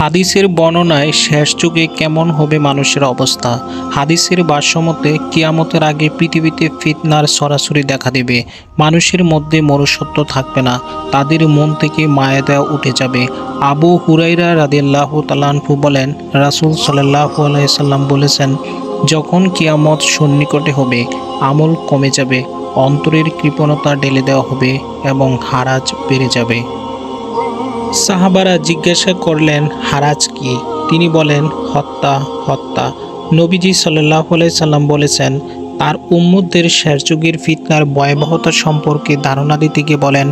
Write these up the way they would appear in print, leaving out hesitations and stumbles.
হাদিসের বর্ণনায় শেষ যুগে কেমন হবে মানুষের অবস্থা। হাদিসের ভাষ্যমতে কিয়ামতের আগে পৃথিবীতে ফিতনার সরাসরি দেখা দেবে। মানুষের মধ্যে মনুষ্যত্ব থাকবে না, তাদের মন থেকে মায়া দয়া উঠে যাবে। আবু হুরাইরা রাদিয়াল্লাহু তাআলা আনহু বলেন, রাসূল সাল্লাল্লাহু আলাইহি সাল্লাম বলেছেন, যখন কিয়ামত সন্নিকটে হবে আমল কমে যাবে, অন্তরের কৃপণতা ঢেলে দেওয়া হবে এবং হারাজ বেড়ে যাবে। সাহাবারা জিজ্ঞাসা করলেন, হারাজ কি? তিনি বলেন, হত্যা। হত্যা। নবীজি সাল্লাল্লাহু আলাইহি সাল্লাম বলেছেন, তার উম্মতদের শেষ যুগের ফিতনার ভয়াবহতা সম্পর্কে ধারণা দিতে গিয়ে বলেন,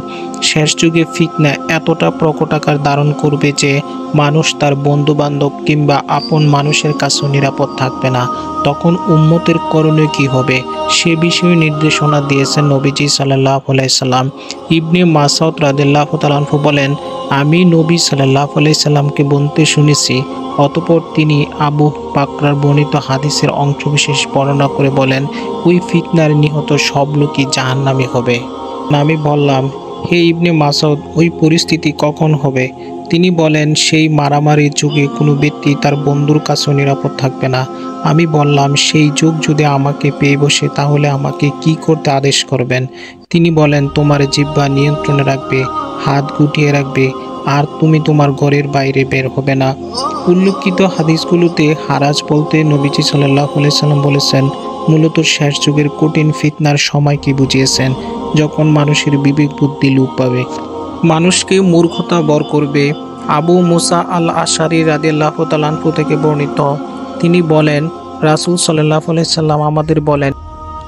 শেষ যুগে ফিতনা এতটা প্রকট আকার ধারণ করবে যে মানুষ তার বন্ধু বান্ধব কিংবা আপন মানুষের কাছেও নিরাপদ থাকবে না। তখন উম্মতের করণীয় কি হবে সে বিষয়ে নির্দেশনা দিয়েছেন নবীজি সাল্লাল্লাহু আলাইহি সাল্লাম। ইবনে মাসউদ রাদিয়াল্লাহু তাআলা আনহু বলেন, আমি নবী সাল্লাল্লাহু আলাইহি সাল্লামকে বলতে শুনেছি। অতঃপর তিনি আবু বাকরার বর্ণিত হাদিসের অংশবিশেষ বর্ণনা করে বলেন, ওই ফিতনার নিহত সব লোকই জাহান্নামী হবে। আমি বললাম, হে ইবনে মাসউদ, ওই পরিস্থিতি কখন হবে? তিনি বলেন, সেই মারামারির যুগে কোনো ব্যক্তি তার বন্ধুর কাছেও নিরাপদ থাকবে না। আমি বললাম, সেই যুগ যদি আমাকে পেয়ে বসে তাহলে আমাকে কি করতে আদেশ করবেন? তিনি বলেন, তোমার জিহ্বা নিয়ন্ত্রণে রাখবে, হাত গুটিয়ে রাখবে, আর তুমি তোমার ঘরের বাইরে বের হবে না। উল্লেখিত হাদিসগুলোতে হারাজ বলতে নবীজি সাল্লাল্লাহু আলাইহি সাল্লাম বলেছেন, মূলত শেষ যুগের কঠিন ফিতনার সময়কে বুঝিয়েছেন, যখন মানুষের বিবেক বুদ্ধি লোপ পাবে, মানুষকে মূর্খতা বর করবে। আবু মুসা আল আশারি রাদিয়াল্লাহু তাআলা আনহু থেকে বর্ণিত, তিনি বলেন, রাসূল সাল্লাল্লাহু আলাইহি সাল্লাম আমাদের বলেন,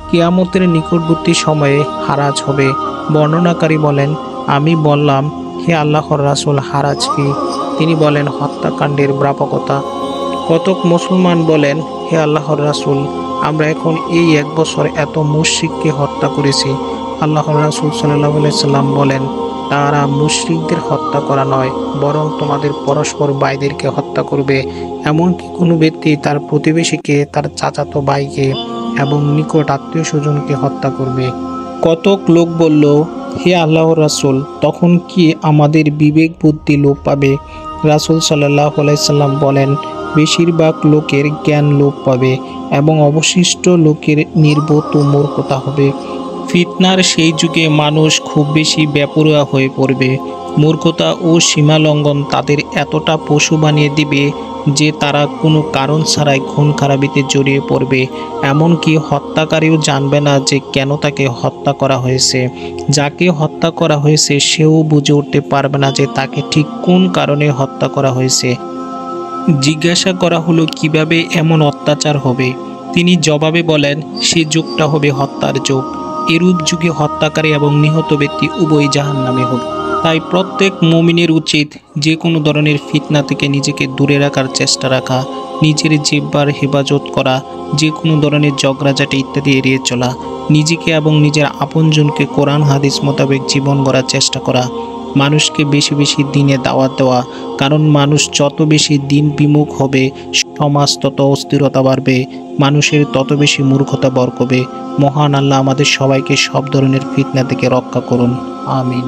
কিয়ামতের নিকটবর্তী সময়ে হারাজ হবে। বর্ণনাকারী বলেন, আমি বললাম, হে আল্লাহর রাসূল, হারাজ কি? তিনি বলেন, হত্যাকাণ্ডের ব্যাপকতা। কতক মুসলমান বলেন, হে আল্লাহর রাসূল, আমরা এখন এই 1 বছর এত মুশরিককে হত্যা করেছি। আল্লাহর রাসূল সাল্লাল্লাহু আলাইহি সাল্লাম বলেন, তারা মুশরিকদের হত্যা করা নয়, বরং তোমাদের পরস্পর ভাইদেরকে হত্যা করবে। এমনকি কোনো ব্যক্তি তার প্রতিবেশীকে, তার চাচাতো ভাইকে এবং নিকট আত্মীয় স্বজনকে হত্যা করবে। কতক লোক বলল, হে আল্লাহর রাসূল, তখন কি আমাদের বিবেক বুদ্ধি লোপ পাবে? রাসূল সাল্লাল্লাহু আলাইহি সাল্লাম বলেন, বেশিরভাগ লোকের জ্ঞান লোপ পাবে এবং অবশিষ্ট লোকের নির্বোধ ও মূর্খতা হবে। ফিতনার সেই যুগে মানুষ খুব বেশি বেপরোয়া হয়ে পড়বে। মূর্খতা ও সীমালঙ্ঘন তাদের এতটা পশু বানিয়ে দিবে যে তারা কোনো কারণ ছাড়াই খুন খারাপিতে জড়িয়ে পড়বে। এমনকি হত্যাকারীও জানবে না যে কেন তাকে হত্যা করা হয়েছে। যাকে হত্যা করা হয়েছে সেও বুঝে উঠতে পারবে না যে তাকে ঠিক কোন কারণে হত্যা করা হয়েছে। জিজ্ঞাসা করা হলো, কিভাবে এমন অত্যাচার হবে? তিনি জবাবে বলেন, সে যুগটা হবে হত্যার যুগ। এরূপ যুগে হত্যাকারী এবং নিহত ব্যক্তি উভয়ই জাহান্নামী হবে। তাই প্রত্যেক মুমিনের উচিত যে কোনো ধরনের ফিতনা থেকে নিজেকে দূরে রাখার চেষ্টা রাখা, নিজের জিহ্বার হেফাজত করা, যে কোনো ধরনের ঝগড়াঝাটি ইত্যাদি এড়িয়ে চলা, নিজেকে এবং নিজের আপনজনকে কোরআন হাদিস মোতাবেক জীবন গড়ার চেষ্টা করা, মানুষকে বেশি বেশি দিনে দাওয়াত দেওয়া, কারণ মানুষ যত বেশি দিন বিমুখ হবে সমাজ তত অস্থিরতা বাড়বে, মানুষের তত বেশি মূর্খতা বরকবে। মহান আল্লাহ আমাদের সবাইকে সব ধরনের ফিতনা থেকে রক্ষা করুন। আমিন।